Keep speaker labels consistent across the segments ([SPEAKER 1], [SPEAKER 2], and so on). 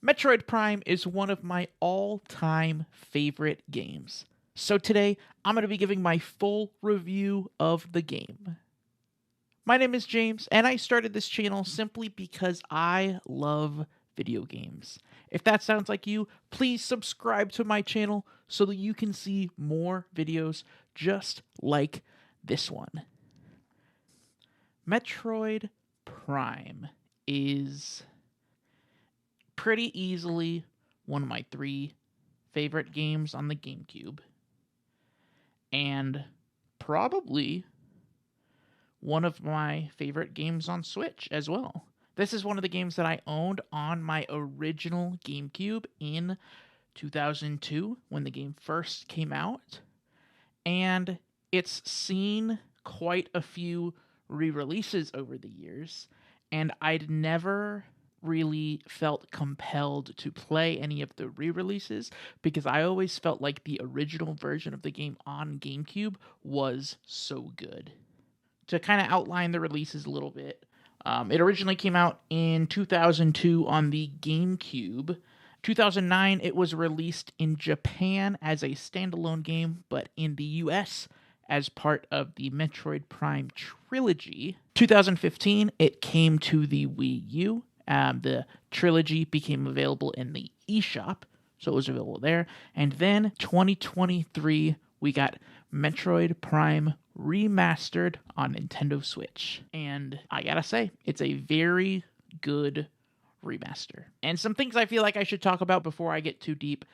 [SPEAKER 1] Metroid Prime is one of my all-time favorite games. So today, I'm going to be giving my full review of the game. My name is James, and I started this channel simply because I love video games. If that sounds like you, please subscribe to my channel so that you can see more videos just like this one. Metroid Prime is pretty easily one of my three favorite games on the GameCube, and probably one of my favorite games on Switch as well. This is one of the games that I owned on my original GameCube in 2002 when the game first came out, and it's seen quite a few re-releases over the years, and I'd never really felt compelled to play any of the re-releases because I always felt like the original version of the game on GameCube was so good. To kind of outline the releases a little bit, it originally came out in 2002 on the GameCube. 2009, it was released in Japan as a standalone game, but in the US as part of the Metroid Prime trilogy. 2015, it came to the Wii U. The trilogy became available in the eShop, so it was available there. And then 2023, we got Metroid Prime Remastered on Nintendo Switch. And I gotta say, it's a very good remaster. And some things I feel like I should talk about before I get too deep.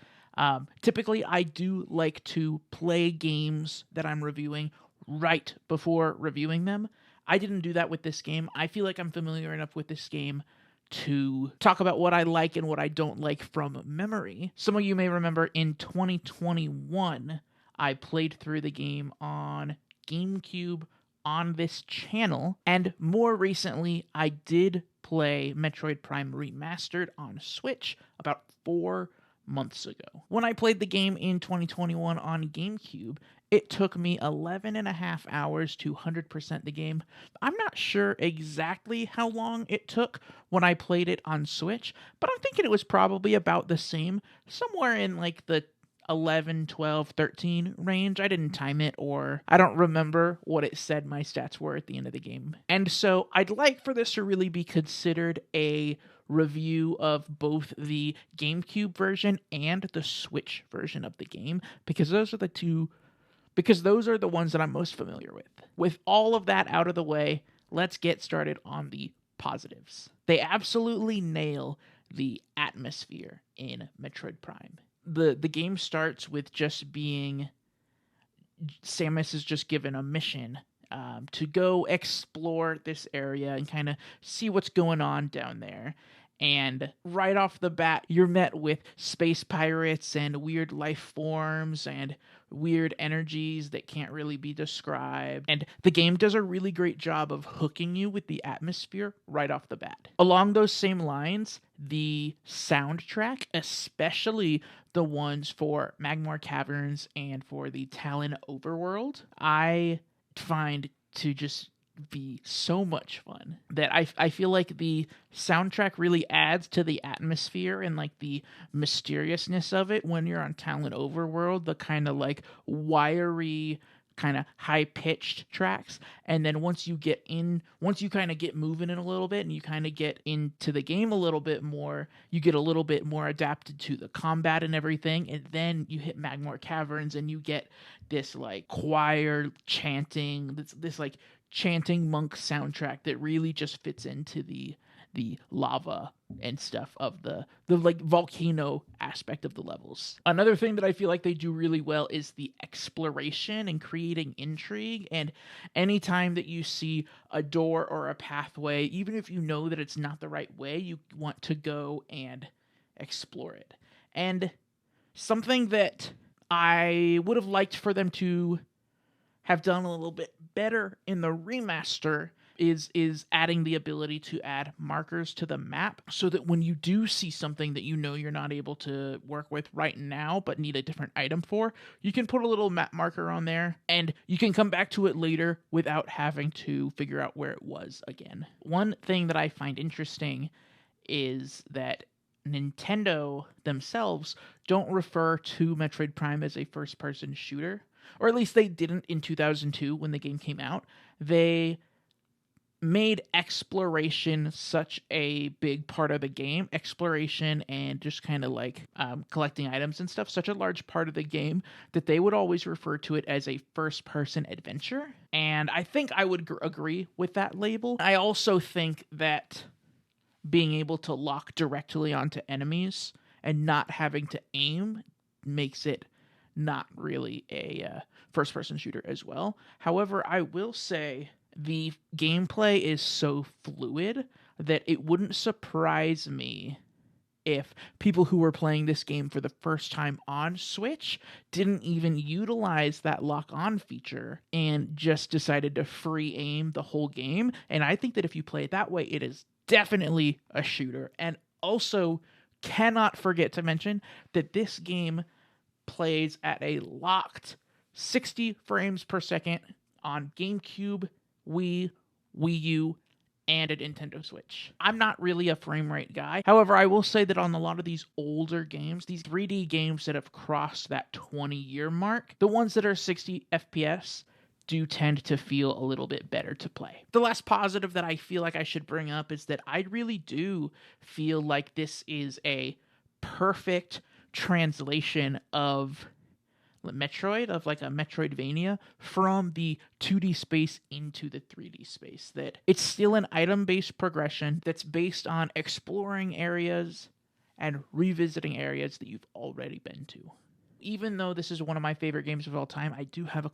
[SPEAKER 1] Typically, I do like to play games that I'm reviewing right before reviewing them. I didn't do that with this game. I feel like I'm familiar enough with this game to talk about what I like and what I don't like from memory. Some of you may remember in 2021, I played through the game on GameCube on this channel, and more recently, I did play Metroid Prime Remastered on Switch about 4 months ago. When I played the game in 2021 on GameCube, it took me 11 and a half hours to 100% the game. I'm not sure exactly how long it took when I played it on Switch, but I'm thinking it was probably about the same, somewhere in like the 11, 12, 13 range. I didn't time it, or I don't remember what it said my stats were at the end of the game. And so I'd like for this to really be considered a review of both the GameCube version and the Switch version of the game, because those are the ones that I'm most familiar with. With all of that out of the way, let's get started on the positives. They absolutely nail the atmosphere in Metroid Prime. The game starts with just being Samus is just given a mission to go explore this area and kind of see what's going on down there. And right off the bat, you're met with space pirates and weird life forms and weird energies that can't really be described. And the game does a really great job of hooking you with the atmosphere right off the bat. Along those same lines, the soundtrack, especially the ones for Magmar Caverns and for the Talon Overworld, I find to just be so much fun that I feel like the soundtrack really adds to the atmosphere and like the mysteriousness of it when you're on Talon Overworld, the kind of like wiry, kind of high-pitched tracks. And then once you kind of get moving in a little bit and you kind of get into the game a little bit more, you get a little bit more adapted to the combat and everything. And then you hit Magmar Caverns and you get this like choir chanting, this like chanting monk soundtrack that really just fits into the lava and stuff of the like volcano aspect of the levels. Another thing that I feel like they do really well is the exploration and creating intrigue. And anytime that you see a door or a pathway, even if you know that it's not the right way, you want to go and explore it. And something that I would have liked for them to have done a little bit better in the remaster is adding the ability to add markers to the map so that when you do see something that you know you're not able to work with right now but need a different item for, you can put a little map marker on there and you can come back to it later without having to figure out where it was again. One thing that I find interesting is that Nintendo themselves don't refer to Metroid Prime as a first-person shooter, or at least they didn't in 2002 when the game came out. They made exploration such a big part of the game, exploration and just kind of like collecting items and stuff, such a large part of the game that they would always refer to it as a first-person adventure. And I think I would agree with that label. I also think that being able to lock directly onto enemies and not having to aim makes it not really a first-person shooter as well. However, I will say the gameplay is so fluid that it wouldn't surprise me if people who were playing this game for the first time on Switch didn't even utilize that lock-on feature and just decided to free aim the whole game. And I think that if you play it that way, it is definitely a shooter. And also, cannot forget to mention that this game plays at a locked 60 frames per second on GameCube, Wii, Wii U, and a Nintendo Switch. I'm not really a frame rate guy. However, I will say that on a lot of these older games, these 3D games that have crossed that 20-year mark, the ones that are 60 FPS do tend to feel a little bit better to play. The last positive that I feel like I should bring up is that I really do feel like this is a perfect translation of Metroid, of like a Metroidvania, from the 2D space into the 3D space. That it's still an item-based progression that's based on exploring areas and revisiting areas that you've already been to. Even though this is one of my favorite games of all time, I do have a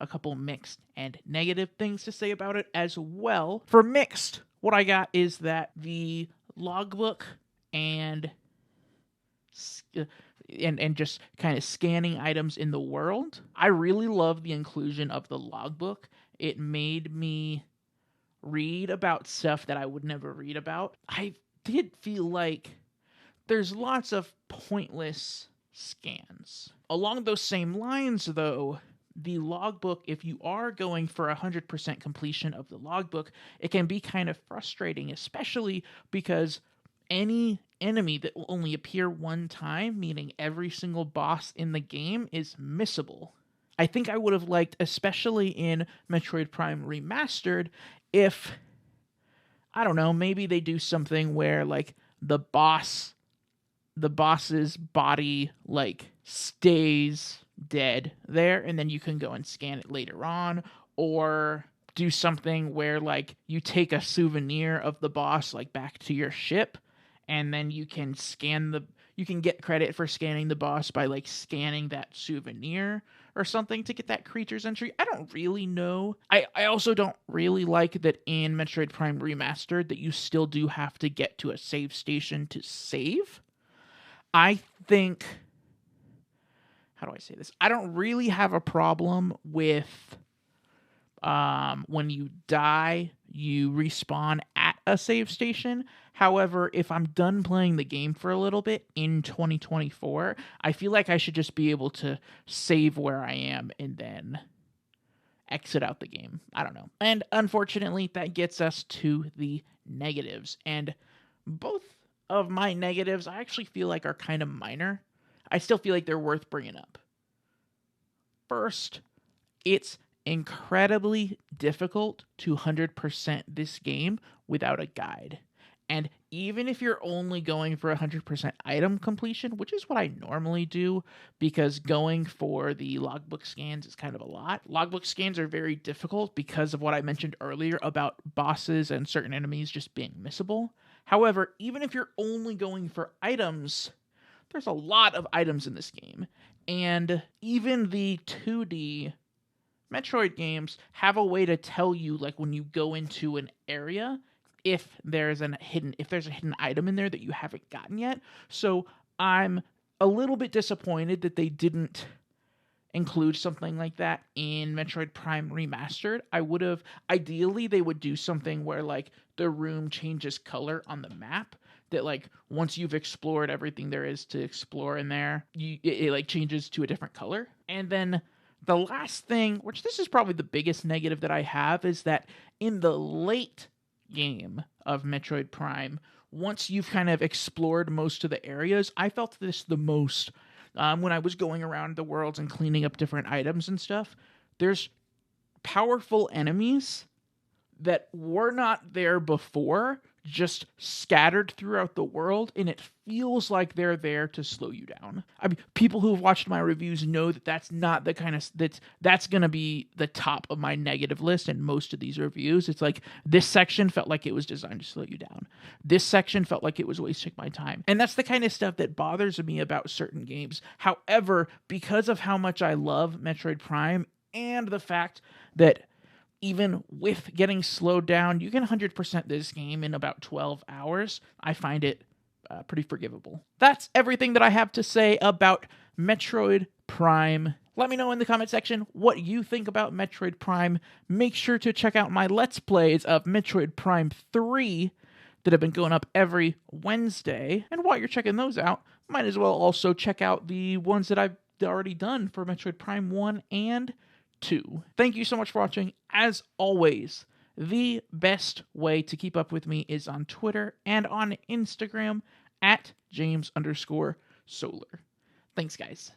[SPEAKER 1] couple mixed and negative things to say about it as well. For mixed, what I got is that the logbook and just kind of scanning items in the world, I really love the inclusion of the logbook. It made me read about stuff that I would never read about. I did feel like there's lots of pointless scans. Along those same lines, though, the logbook, if you are going for 100% completion of the logbook, it can be kind of frustrating, especially because any enemy that will only appear one time, meaning every single boss in the game, is missable. I think I would have liked, especially in Metroid Prime Remastered, if, I don't know, maybe they do something where like the boss's body like stays dead there, and then you can go and scan it later on, or do something where like you take a souvenir of the boss like back to your ship, and then you can get credit for scanning the boss by like scanning that souvenir or something to get that creature's entry. I don't really know. I also don't really like that in Metroid Prime Remastered that you still do have to get to a save station to save. I think, how do I say this? I don't really have a problem with when you die, you respawn at a save station. However, if I'm done playing the game for a little bit in 2024, I feel like I should just be able to save where I am and then exit out the game. I don't know. And unfortunately, that gets us to the negatives. And both of my negatives, I actually feel like are kind of minor. I still feel like they're worth bringing up. First, it's incredibly difficult to 100% this game without a guide. And even if you're only going for 100% item completion, which is what I normally do, because going for the logbook scans is kind of a lot. Logbook scans are very difficult because of what I mentioned earlier about bosses and certain enemies just being missable. However, even if you're only going for items, there's a lot of items in this game. And even the 2D Metroid games have a way to tell you, like, when you go into an area, if there's a hidden item in there that you haven't gotten yet. So I'm a little bit disappointed that they didn't include something like that in Metroid Prime Remastered. Ideally they would do something where like the room changes color on the map, that like once you've explored everything there is to explore in there, it like changes to a different color. And then the last thing, which this is probably the biggest negative that I have, is that in the late game of Metroid Prime. Once you've kind of explored most of the areas, I felt this the most when I was going around the worlds and cleaning up different items and stuff. There's powerful enemies that were not there before, just scattered throughout the world, and it feels like they're there to slow you down. I mean, people who have watched my reviews know that that's not the kind of that's going to be the top of my negative list in most of these reviews. It's like, this section felt like it was designed to slow you down. This section felt like it was wasting my time. And that's the kind of stuff that bothers me about certain games. However, because of how much I love Metroid Prime and the fact that even with getting slowed down, you can 100% this game in about 12 hours. I find it pretty forgivable. That's everything that I have to say about Metroid Prime. Let me know in the comment section what you think about Metroid Prime. Make sure to check out my Let's Plays of Metroid Prime 3 that have been going up every Wednesday. And while you're checking those out, might as well also check out the ones that I've already done for Metroid Prime 1 and 2. Thank you so much for watching. As always, the best way to keep up with me is on Twitter and on Instagram at James_Solar. Thanks, guys.